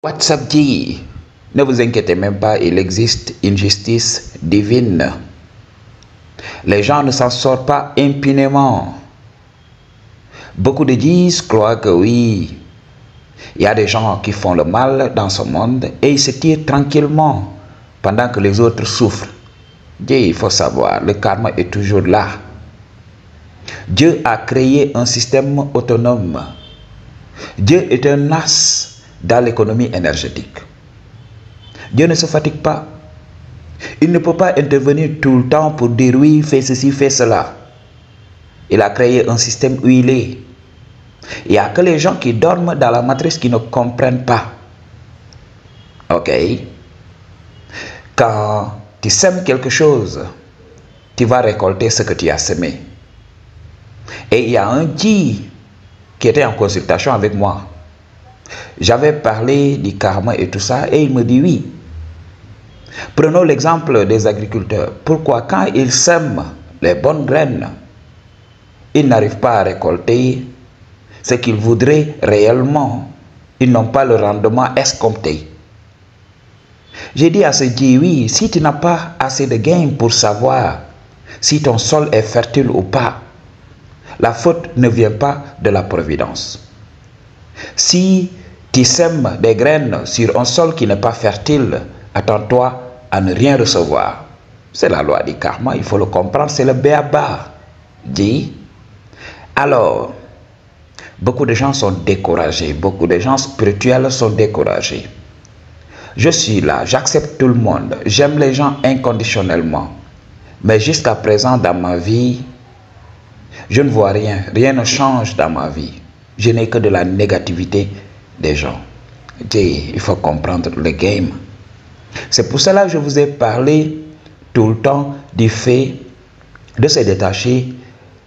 WhatsApp dit, ne vous inquiétez même pas, il existe une justice divine. Les gens ne s'en sortent pas impunément. Beaucoup de disent, croient que oui, il y a des gens qui font le mal dans ce monde et ils se tirent tranquillement pendant que les autres souffrent. Dieu, il faut savoir, le karma est toujours là. Dieu a créé un système autonome. Dieu est un as dans l'économie énergétique. Dieu ne se fatigue pas. Il ne peut pas intervenir tout le temps pour dire oui, fais ceci, fais cela. Il a créé un système huilé. Il n'y a que les gens qui dorment dans la matrice qui ne comprennent pas. Ok? Quand tu sèmes quelque chose, tu vas récolter ce que tu as semé. Et il y a un dit qui était en consultation avec moi. J'avais parlé du karma et tout ça, et il me dit oui. Prenons l'exemple des agriculteurs. Pourquoi quand ils sèment les bonnes graines, ils n'arrivent pas à récolter ce qu'ils voudraient réellement? Ils n'ont pas le rendement escompté. J'ai dit à ce Dieu, oui, si tu n'as pas assez de gain pour savoir si ton sol est fertile ou pas, la faute ne vient pas de la providence. Si tu sèmes des graines sur un sol qui n'est pas fertile, attends-toi à ne rien recevoir. C'est la loi du karma, il faut le comprendre, c'est le béaba. Dit. Alors, beaucoup de gens sont découragés, beaucoup de gens spirituels sont découragés. Je suis là, j'accepte tout le monde, j'aime les gens inconditionnellement. Mais jusqu'à présent dans ma vie, je ne vois rien, rien ne change dans ma vie. Je n'ai que de la négativité des gens. Il faut comprendre le game. C'est pour cela que je vous ai parlé tout le temps du fait de se détacher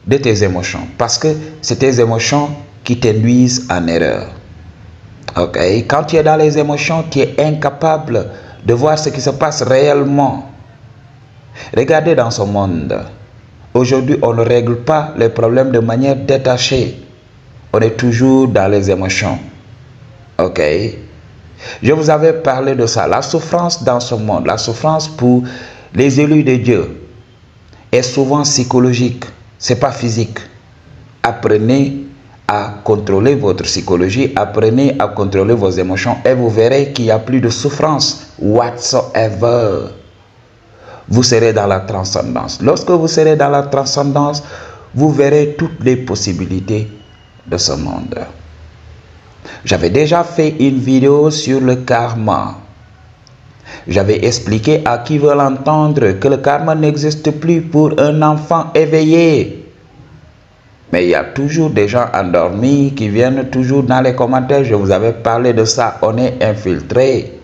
de tes émotions. Parce que c'est tes émotions qui t'induisent en erreur. Ok? Quand tu es dans les émotions, tu es incapable de voir ce qui se passe réellement. Regardez dans ce monde. Aujourd'hui, on ne règle pas les problèmes de manière détachée. On est toujours dans les émotions. Ok? Je vous avais parlé de ça. La souffrance dans ce monde, la souffrance pour les élus de Dieu est souvent psychologique. Ce n'est pas physique. Apprenez à contrôler votre psychologie, apprenez à contrôler vos émotions et vous verrez qu'il n'y a plus de souffrance whatsoever. Vous serez dans la transcendance. Lorsque vous serez dans la transcendance, vous verrez toutes les possibilités de ce monde. J'avais déjà fait une vidéo sur le karma. J'avais expliqué à qui veut l'entendre que le karma n'existe plus pour un enfant éveillé. Mais il y a toujours des gens endormis qui viennent toujours dans les commentaires. Je vous avais parlé de ça. On est infiltré.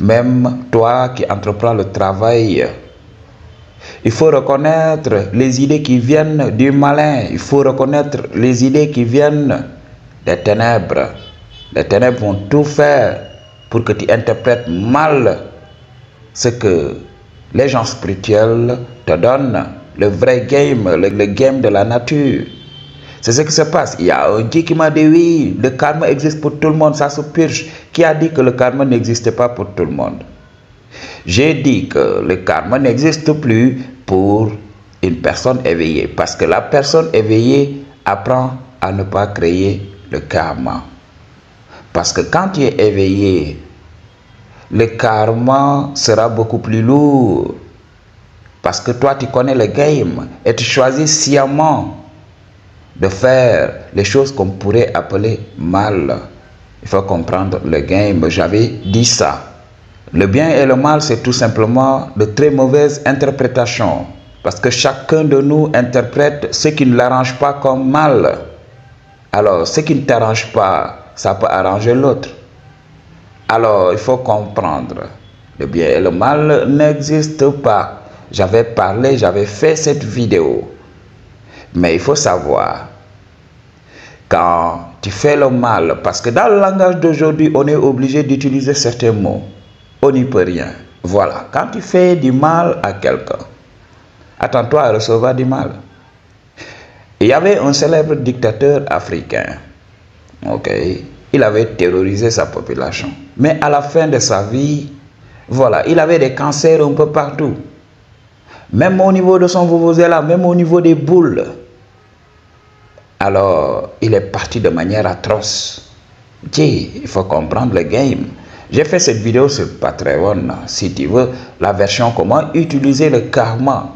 Même toi qui entreprends le travail, il faut reconnaître les idées qui viennent du malin. Il faut reconnaître les idées qui viennent des ténèbres. Les ténèbres vont tout faire pour que tu interprètes mal ce que les gens spirituels te donnent. Le vrai game, le game de la nature. C'est ce qui se passe. Il y a un Dieu qui m'a dit oui, le karma existe pour tout le monde, ça se purge. Qui a dit que le karma n'existe pas pour tout le monde? J'ai dit que le karma n'existe plus pour une personne éveillée. Parce que la personne éveillée apprend à ne pas créer le karma. Parce que quand tu es éveillé, le karma sera beaucoup plus lourd. Parce que toi, tu connais le game et tu choisis sciemment de faire les choses qu'on pourrait appeler mal. Il faut comprendre le game. J'avais dit ça. Le bien et le mal, c'est tout simplement de très mauvaises interprétations. Parce que chacun de nous interprète ce qui ne l'arrange pas comme mal. Alors, ce qui ne t'arrange pas, ça peut arranger l'autre. Alors, il faut comprendre. Le bien et le mal n'existent pas. J'avais parlé, j'avais fait cette vidéo. Mais il faut savoir, quand tu fais le mal, parce que dans le langage d'aujourd'hui, on est obligé d'utiliser certains mots. On n'y peut rien. Voilà, quand tu fais du mal à quelqu'un, attends-toi à recevoir du mal. Il y avait un célèbre dictateur africain. Ok. il avait terrorisé sa population. Mais à la fin de sa vie, voilà, il avait des cancers un peu partout. Même au niveau de son vuvuzela, même au niveau des boules. Alors, il est parti de manière atroce. Il faut comprendre le game. J'ai fait cette vidéo sur Patreon, si tu veux, la version comment utiliser le karma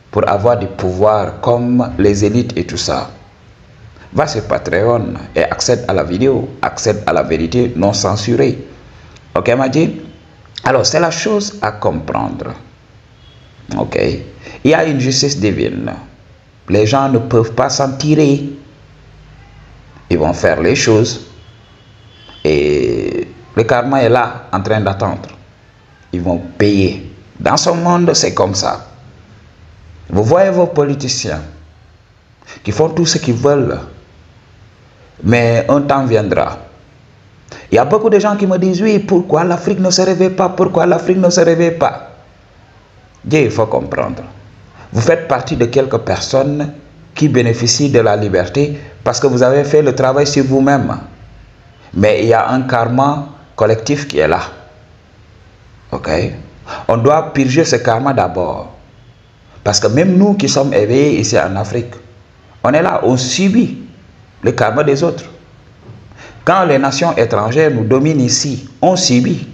pour avoir du pouvoir comme les élites et tout ça. Va sur Patreon et accède à la vidéo, accède à la vérité non censurée. Ok, Madji? Alors, c'est la chose à comprendre. Ok? Il y a une justice divine. Les gens ne peuvent pas s'en tirer. Ils vont faire les choses. Et le karma est là, en train d'attendre. Ils vont payer. Dans ce monde, c'est comme ça. Vous voyez vos politiciens qui font tout ce qu'ils veulent. Mais un temps viendra. Il y a beaucoup de gens qui me disent, oui, pourquoi l'Afrique ne se réveille pas? Pourquoi l'Afrique ne se réveille pas? Il faut comprendre. Vous faites partie de quelques personnes qui bénéficient de la liberté parce que vous avez fait le travail sur vous-même. Mais il y a un karma collectif qui est là. Ok? On doit purger ce karma d'abord. Parce que même nous qui sommes éveillés ici en Afrique, on est là, on subit le karma des autres. Quand les nations étrangères nous dominent ici, on subit.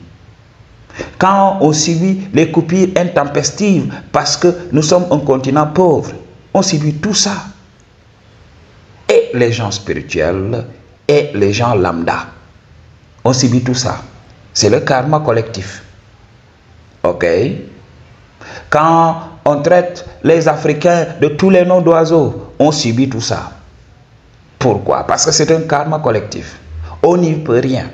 Quand on subit les coupures intempestives parce que nous sommes un continent pauvre, on subit tout ça. Et les gens spirituels et les gens lambda, on subit tout ça. C'est le karma collectif. Ok? Quand on traite les Africains de tous les noms d'oiseaux, on subit tout ça. Pourquoi? Parce que c'est un karma collectif. On n'y peut rien.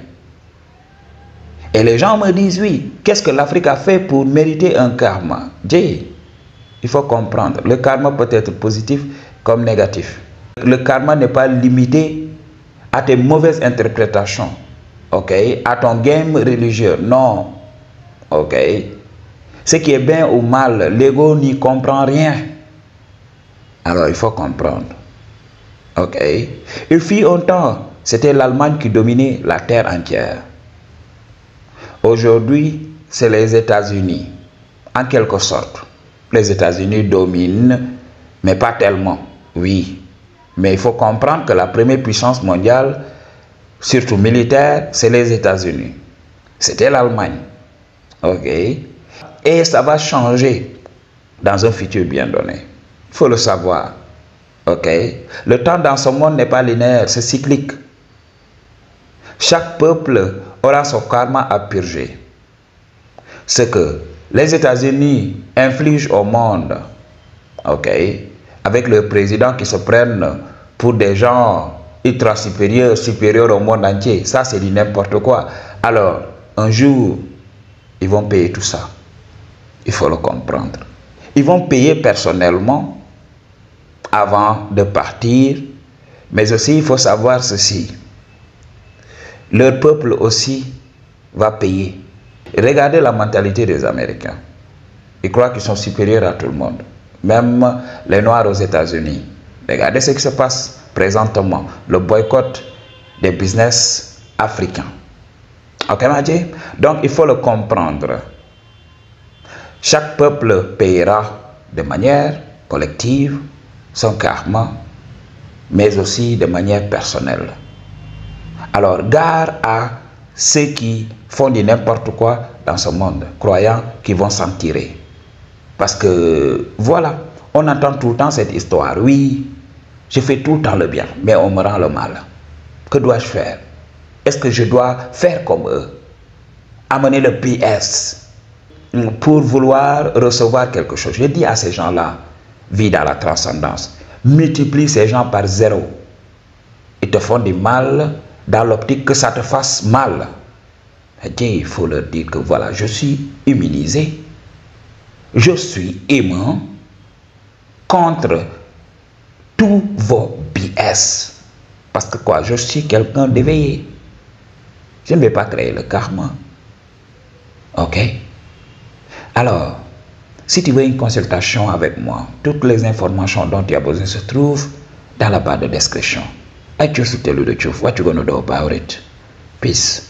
Et les gens me disent, oui, qu'est-ce que l'Afrique a fait pour mériter un karma? Il faut comprendre, le karma peut être positif comme négatif. Le karma n'est pas limité à tes mauvaises interprétations, ok, à ton game religieux, non, ok. Ce qui est bien ou mal, l'ego n'y comprend rien. Alors il faut comprendre, ok. Il fut un temps, c'était l'Allemagne qui dominait la terre entière. Aujourd'hui, c'est les États-Unis, en quelque sorte. Les États-Unis dominent, mais pas tellement, oui. Mais il faut comprendre que la première puissance mondiale, surtout militaire, c'est les États-Unis. C'était l'Allemagne, ok. Et ça va changer dans un futur bien donné. Il faut le savoir, ok. Le temps dans ce monde n'est pas linéaire, c'est cyclique. Chaque peuple aura son karma à purger. Ce que les États-Unis infligent au monde, ok, avec le président qui se prennent pour des gens ultra supérieurs au monde entier, ça c'est du n'importe quoi. Alors, un jour, ils vont payer tout ça. Il faut le comprendre. Ils vont payer personnellement avant de partir, mais aussi il faut savoir ceci. Leur peuple aussi va payer. Regardez la mentalité des Américains. Ils croient qu'ils sont supérieurs à tout le monde. Même les Noirs aux États-Unis. Regardez ce qui se passe présentement. Le boycott des business africains. Ok, Madji? Donc, il faut le comprendre. Chaque peuple payera de manière collective son karma, mais aussi de manière personnelle. Alors, gare à ceux qui font du n'importe quoi dans ce monde, croyant qu'ils vont s'en tirer. Parce que, voilà, on entend tout le temps cette histoire. Oui, je fais tout le temps le bien, mais on me rend le mal. Que dois-je faire? Est-ce que je dois faire comme eux? Amener le PS pour vouloir recevoir quelque chose. Je dis à ces gens-là, vis dans la transcendance. Multiplie ces gens par 0. Ils te font du mal dans l'optique que ça te fasse mal. Il faut leur dire que voilà, je suis immunisé. Je suis aimant contre tous vos BS. Parce que quoi, je suis quelqu'un d'éveillé. Je ne vais pas créer le karma. Ok? Alors, si tu veux une consultation avec moi, toutes les informations dont tu as besoin se trouvent dans la barre de description. I choose to tell you the truth. What you gonna do about it? Peace.